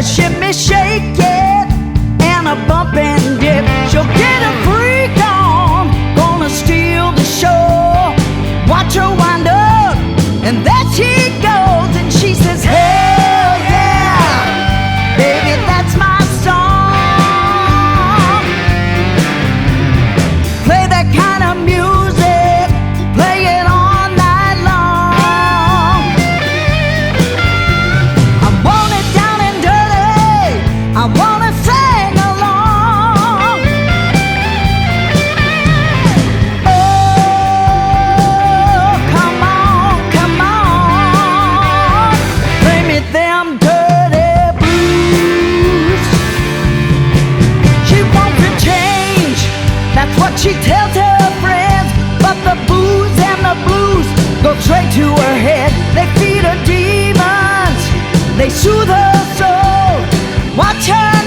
a shimmy, shake it, and a bump and dip. She'll get a freak on, gonna steal the show. Watch her wind up, and there she goes, and she says, hell yeah, baby, that's my song. Play that kind of music, play it all night long. I want it down and dirty, I want to sing along. Oh, come on, come on, play me them dirty blues. She wants to change, that's what she tells her friends. But the booze and the blues go straight to her head. They feed her demons, they soothe her soul. Watch her